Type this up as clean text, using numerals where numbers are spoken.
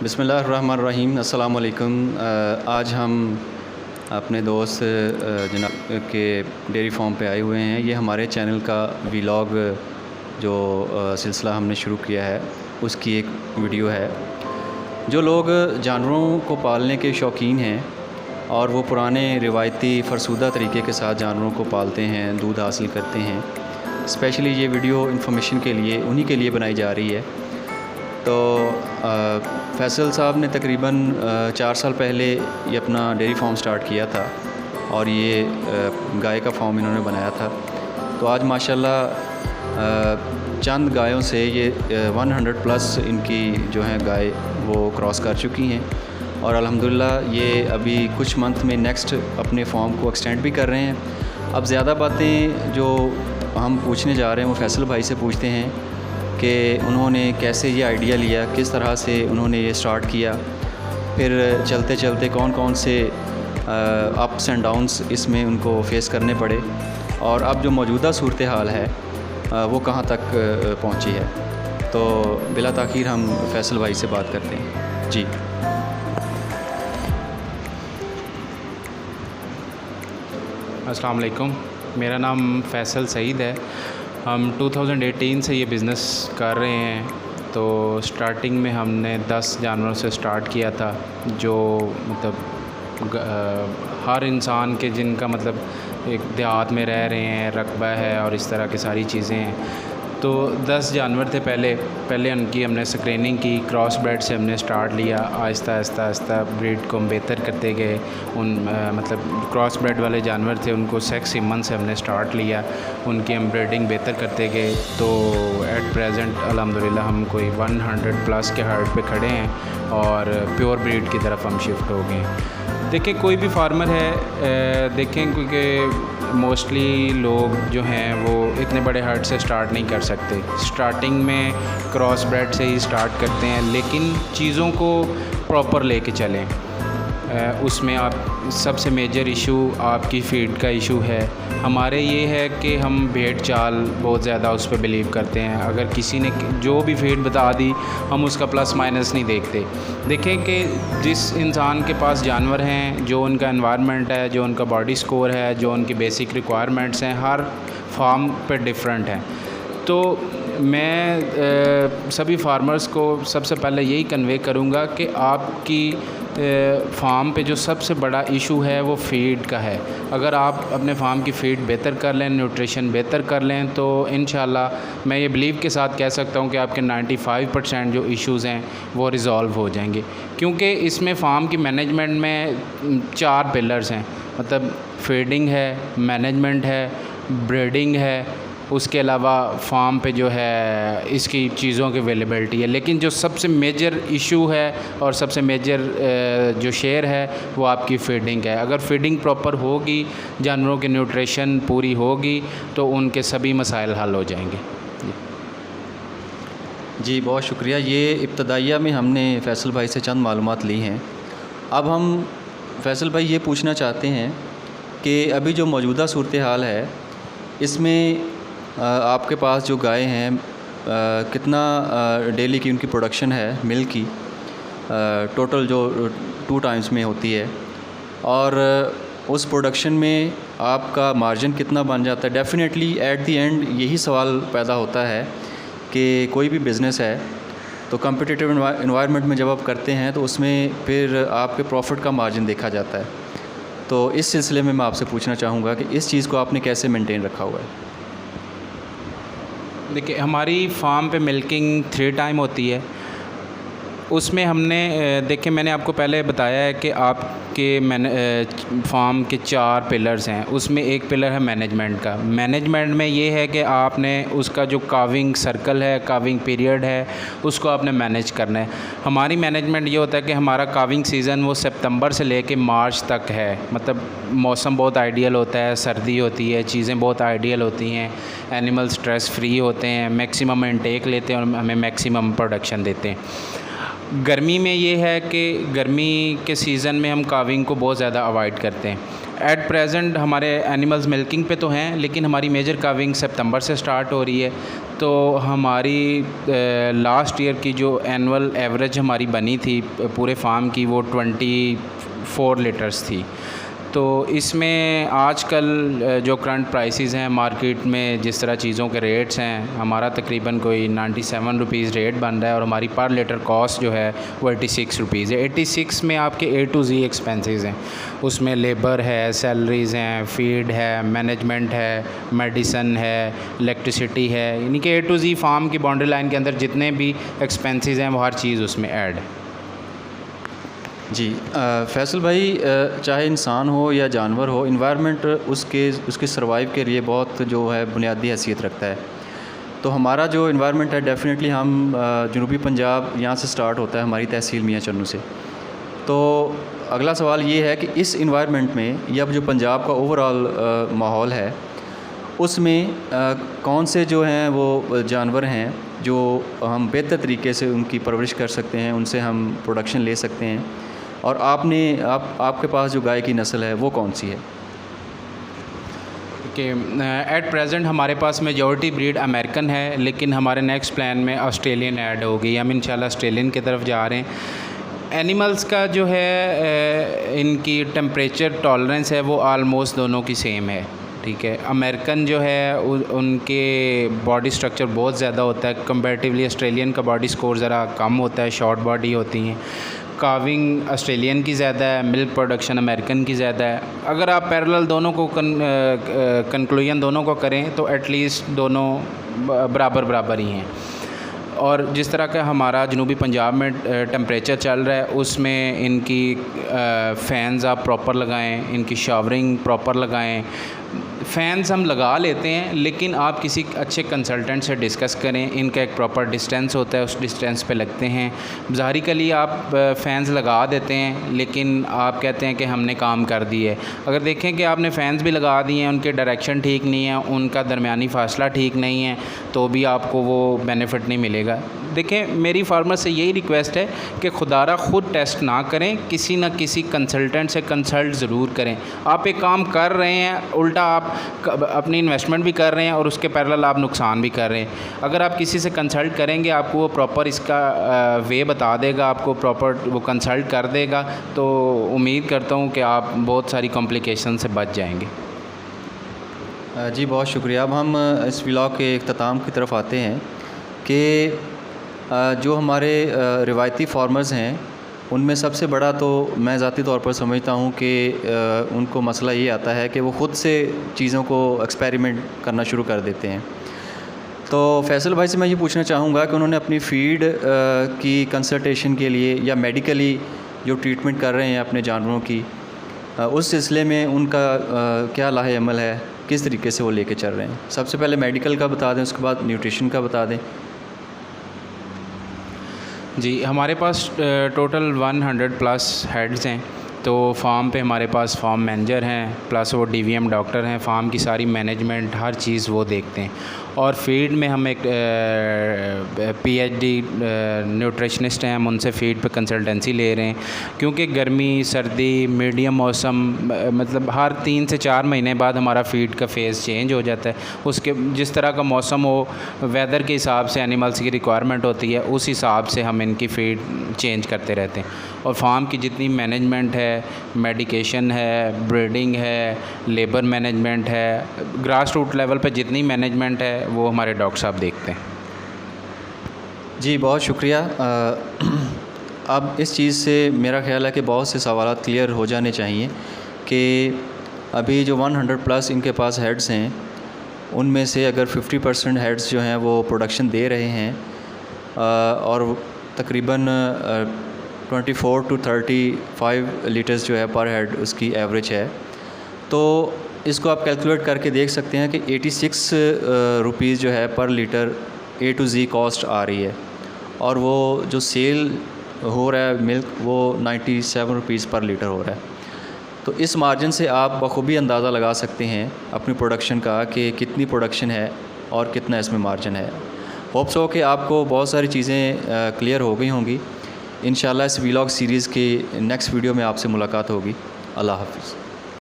बिस्मिल्लाहिर्रहमानिर्रहीम। अस्सलाम वालेकुम। आज हम अपने दोस्त जनाब के डेयरी फार्म पे आए हुए हैं। ये हमारे चैनल का व्लॉग जो सिलसिला हमने शुरू किया है उसकी एक वीडियो है। जो लोग जानवरों को पालने के शौकीन हैं और वो पुराने रिवायती फ़रसूदा तरीके के साथ जानवरों को पालते हैं, दूध हासिल करते हैं, स्पेशली ये वीडियो इन्फॉर्मेशन के लिए उन्हीं के लिए बनाई जा रही है। तो फैसल साहब ने तकरीबन 4 साल पहले ये अपना डेयरी फार्म स्टार्ट किया था और ये गाय का फार्म इन्होंने बनाया था। तो आज माशाल्लाह चंद गायों से ये 100 प्लस इनकी जो है गाय वो क्रॉस कर चुकी हैं और अल्हम्दुलिल्लाह ये अभी कुछ मंथ में नेक्स्ट अपने फार्म को एक्सटेंड भी कर रहे हैं। अब ज़्यादा बातें जो हम पूछने जा रहे हैं वो फैसल भाई से पूछते हैं कि उन्होंने कैसे ये आइडिया लिया, किस तरह से उन्होंने ये स्टार्ट किया, फिर चलते चलते कौन कौन से अप्स एंड डाउन्स इसमें उनको फेस करने पड़े और अब जो मौजूदा सूरत हाल है वो कहाँ तक पहुँची है। तो बिला ताख़ीर हम फैसल भाई से बात करते हैं। जी अस्सलाम वालेकुम, मेरा नाम फैसल सईद है। हम 2018 से ये बिज़नेस कर रहे हैं। तो स्टार्टिंग में हमने 10 जानवरों से स्टार्ट किया था, जो मतलब हर इंसान के जिनका मतलब एक देहात में रह रहे हैं, रकबा है और इस तरह की सारी चीज़ें हैं। तो 10 जानवर थे पहले उनकी हमने स्क्रीनिंग की, क्रॉस ब्रेड से हमने स्टार्ट लिया। आहिस्ता ब्रीड को हम बेहतर करते गए। मतलब क्रॉस ब्रेड वाले जानवर थे उनको सेक्स सीमन से हमने स्टार्ट लिया, उनकी हम ब्रीडिंग बेहतर करते गए। तो एट प्रेजेंट अल्हम्दुलिल्लाह हम कोई 100 प्लस के हार्ट पे खड़े हैं और प्योर ब्रीड की तरफ हम शिफ्ट हो गए। देखिए कोई भी फार्मर है, देखें क्योंकि मोस्टली लोग जो हैं वो इतने बड़े हर्ट से स्टार्ट नहीं कर सकते। स्टार्टिंग में क्रॉस ब्रेड से ही स्टार्ट करते हैं, लेकिन चीज़ों को प्रॉपर लेके चलें। उसमें आप सबसे मेजर इशू आपकी फ़ीड का इशू है। हमारे ये है कि हम भेड़ चाल बहुत ज़्यादा उस पर बिलीव करते हैं। अगर किसी ने जो भी फ़ीड बता दी हम उसका प्लस माइनस नहीं देखते। देखें कि जिस इंसान के पास जानवर हैं, जो उनका एनवायरनमेंट है, जो उनका बॉडी स्कोर है, जो उनकी बेसिक रिक्वायरमेंट्स हैं, हर फार्म पर डिफरेंट हैं। तो मैं सभी फार्मर्स को सबसे पहले यही कन्वे करूँगा कि आपकी फार्म पे जो सबसे बड़ा इशू है वो फ़ीड का है। अगर आप अपने फार्म की फ़ीड बेहतर कर लें, न्यूट्रिशन बेहतर कर लें, तो इंशाल्लाह मैं ये बिलीव के साथ कह सकता हूँ कि आपके 95% जो इश्यूज़ हैं वो रिज़ॉल्व हो जाएंगे। क्योंकि इसमें फार्म की मैनेजमेंट में 4 पिलर्स हैं, मतलब फीडिंग है, मैनेजमेंट है, ब्रीडिंग है, उसके अलावा फार्म पे जो है इसकी चीज़ों की अवेलेबिलिटी है। लेकिन जो सबसे मेजर इशू है और सबसे मेजर जो शेयर है वो आपकी फीडिंग है। अगर फीडिंग प्रॉपर होगी, जानवरों की न्यूट्रिशन पूरी होगी, तो उनके सभी मसाइल हल हो जाएंगे। जी बहुत शुक्रिया। ये इब्तदाइया में हमने फैसल भाई से चंद मालूमात ली हैं। अब हम फैसल भाई ये पूछना चाहते हैं कि अभी जो मौजूदा सूरत हाल है इसमें आपके पास जो गाय हैं कितना डेली की उनकी प्रोडक्शन है मिल्क की, टोटल जो 2 टाइम्स में होती है, और उस प्रोडक्शन में आपका मार्जिन कितना बन जाता है। डेफ़िनेटली एट दी एंड यही सवाल पैदा होता है कि कोई भी बिज़नेस है तो कम्पिटिटिव एनवायरनमेंट में जब आप करते हैं तो उसमें फिर आपके प्रॉफिट का मार्जिन देखा जाता है। तो इस सिलसिले में मैं आपसे पूछना चाहूँगा कि इस चीज़ को आपने कैसे मेंटेन रखा हुआ है। देखिए हमारी फार्म पे मिल्किंग 3 टाइम होती है। उसमें हमने देखिए मैंने आपको पहले बताया है कि आपके फार्म के 4 पिलर्स हैं। उसमें एक पिलर है मैनेजमेंट का। मैनेजमेंट में ये है कि आपने उसका जो काविंग सर्कल है, काविंग पीरियड है, उसको आपने मैनेज करना है। हमारी मैनेजमेंट ये होता है कि हमारा काविंग सीज़न वो सितंबर से लेके मार्च तक है। मतलब मौसम बहुत आइडियल होता है, सर्दी होती है, चीज़ें बहुत आइडियल होती हैं, एनिमल स्ट्रेस फ्री होते हैं, मैक्सिमम इनटेक लेते हैं और हमें मैक्सिमम प्रोडक्शन देते हैं। गर्मी में ये है कि गर्मी के सीज़न में हम काविंग को बहुत ज़्यादा अवॉइड करते हैं। एट प्रेजेंट हमारे एनिमल्स मिल्किंग पे तो हैं, लेकिन हमारी मेजर काविंग सितंबर से स्टार्ट हो रही है। तो हमारी लास्ट ईयर की जो एनुअल एवरेज हमारी बनी थी पूरे फार्म की वो 24 लीटर्स थी। तो इसमें आजकल जो करंट प्राइसेस हैं मार्केट में, जिस तरह चीज़ों के रेट्स हैं, हमारा तकरीबन कोई 97 रुपीज़ रेट बन रहा है और हमारी पर लीटर कॉस्ट जो है वो 86 रुपीज़ है। 86 में आपके A to Z एक्सपेंसेस हैं, उसमें लेबर है, सैलरीज़ हैं, फीड है, मैनेजमेंट है, मेडिसन है, इलेक्ट्रिसिटी है, यानी कि A to Z फार्म की बाउंड्री लाइन के अंदर जितने भी एक्सपेंसेस हैं वो हर चीज़ उसमें ऐड है। जी फैसल भाई, चाहे इंसान हो या जानवर हो, इन्वायरमेंट उसके सर्वाइव के लिए बहुत जो है बुनियादी हैसियत रखता है। तो हमारा जो इन्वायरमेंट है डेफ़िनेटली हम जनूबी पंजाब यहाँ से स्टार्ट होता है, हमारी तहसील मियाँ चन्नू से। तो अगला सवाल ये है कि इस इन्वायरमेंट में या जो पंजाब का ओवरऑल माहौल है उसमें कौन से जो हैं वो जानवर हैं जो हम बेहतर तरीके से उनकी परवरिश कर सकते हैं, उनसे हम प्रोडक्शन ले सकते हैं, और आपके पास जो गाय की नस्ल है वो कौन सी है? कि एट प्रेजेंट हमारे पास मेजॉरिटी ब्रीड अमेरिकन है, लेकिन हमारे नेक्स्ट प्लान में ऑस्ट्रेलियन ऐड होगी। हम इंशाल्लाह ऑस्ट्रेलियन की तरफ जा रहे हैं। एनिमल्स का जो है इनकी टेम्परेचर टॉलरेंस है वो आलमोस्ट दोनों की सेम है, ठीक है। अमेरिकन जो है उनके बॉडी स्ट्रक्चर बहुत ज़्यादा होता है कंपैरेटिवली, ऑस्ट्रेलियन का बॉडी स्कोर ज़रा कम होता है, शॉर्ट बॉडी होती हैं। काविंग ऑस्ट्रेलियन की ज़्यादा है, मिल्क प्रोडक्शन अमेरिकन की ज़्यादा है। अगर आप पैरेलल दोनों को कंक्लूजन दोनों को करें तो एटलीस्ट दोनों बराबर बराबर ही हैं। और जिस तरह का हमारा जनूबी पंजाब में टेम्परेचर चल रहा है उसमें इनकी फ़ैन्स आप प्रॉपर लगाएं, इनकी शावरिंग प्रॉपर लगाएं। फ़ैन्स हम लगा लेते हैं, लेकिन आप किसी अच्छे कंसल्टेंट से डिस्कस करें। इनका एक प्रॉपर डिस्टेंस होता है, उस डिस्टेंस पे लगते हैं। ज़ाहिरिकली आप फ़ैन्स लगा देते हैं लेकिन आप कहते हैं कि हमने काम कर दिए। अगर देखें कि आपने फ़ैन्स भी लगा दिए हैं, उनके डायरेक्शन ठीक नहीं है, उनका दरमियानी फ़ासला ठीक नहीं है, तो भी आपको वो बेनिफिट नहीं मिलेगा। देखें, मेरी फार्मर से यही रिक्वेस्ट है कि खुदारा ख़ुद टेस्ट ना करें, किसी न किसी कंसल्टेंट से कंसल्ट ज़रूर करें। आप एक काम कर रहे हैं, उल्टा आप अपनी इन्वेस्टमेंट भी कर रहे हैं और उसके पैरेलल आप नुकसान भी कर रहे हैं। अगर आप किसी से कंसल्ट करेंगे आपको वो प्रॉपर इसका वे बता देगा, आपको प्रॉपर वो कंसल्ट कर देगा, तो उम्मीद करता हूँ कि आप बहुत सारी कॉम्प्लिकेशन से बच जाएंगे। जी बहुत शुक्रिया। अब हम इस व्लॉग के इख्तिताम की तरफ आते हैं कि जो हमारे रिवायती फार्मर्स हैं उनमें सबसे बड़ा तो मैं ज़ाती तौर पर समझता हूँ कि उनको मसला ये आता है कि वो ख़ुद से चीज़ों को एक्सपेरिमेंट करना शुरू कर देते हैं। तो फैसल भाई से मैं ये पूछना चाहूँगा कि उन्होंने अपनी फ़ीड की कंसल्टेशन के लिए या मेडिकली जो ट्रीटमेंट कर रहे हैं अपने जानवरों की, उस सिलसिले में उनका क्या लाहे अमल है, किस तरीके से वो लेके चल रहे हैं? सबसे पहले मेडिकल का बता दें, उसके बाद न्यूट्रिशन का बता दें। जी, हमारे पास टोटल 100+ हेड्स हैं। तो फार्म पे हमारे पास फार्म मैनेजर हैं, प्लस वो DVM डॉक्टर हैं। फार्म की सारी मैनेजमेंट हर चीज़ वो देखते हैं। और फीड में हम एक PhD न्यूट्रिशनिस्ट हैं, हम उनसे फीड पे कंसल्टेंसी ले रहे हैं, क्योंकि गर्मी सर्दी मीडियम मौसम मतलब हर 3 से 4 महीने बाद हमारा फीड का फेज़ चेंज हो जाता है। उसके जिस तरह का मौसम हो, वेदर के हिसाब से एनिमल्स की रिक्वायरमेंट होती है, उस हिसाब से हम इनकी फ़ीड चेंज करते रहते हैं। और फार्म की जितनी मैनेजमेंट है, मेडिकेशन है, ब्रीडिंग है, लेबर मैनेजमेंट है, ग्रास रूट लेवल पे जितनी मैनेजमेंट है वो हमारे डॉक्टर साहब देखते हैं। जी बहुत शुक्रिया। अब इस चीज़ से मेरा ख़्याल है कि बहुत से सवालात क्लियर हो जाने चाहिए कि अभी जो 100+ इनके पास हेड्स हैं उनमें से अगर 50% हेड्स जो हैं वो प्रोडक्शन दे रहे हैं और तकरीबन 24 to 35 लीटर्स जो है पर हेड उसकी एवरेज है, तो इसको आप कैलकुलेट करके देख सकते हैं कि 86 रुपीज़ जो है पर litre A to Z cost आ रही है, और वो जो सेल हो रहा है मिल्क वो 97 रुपीज़ पर लीटर हो रहा है। तो इस मार्जिन से आप बखूबी अंदाज़ा लगा सकते हैं अपनी प्रोडक्शन का कि कितनी प्रोडक्शन है और कितना इसमें मार्जिन है। होप्स हो कि आपको बहुत सारी चीज़ें क्लियर हो गई होंगी। इंशाल्लाह इस व्लॉग सीरीज़ की नेक्स्ट वीडियो में आपसे मुलाकात होगी। अल्लाह हाफ़िज़।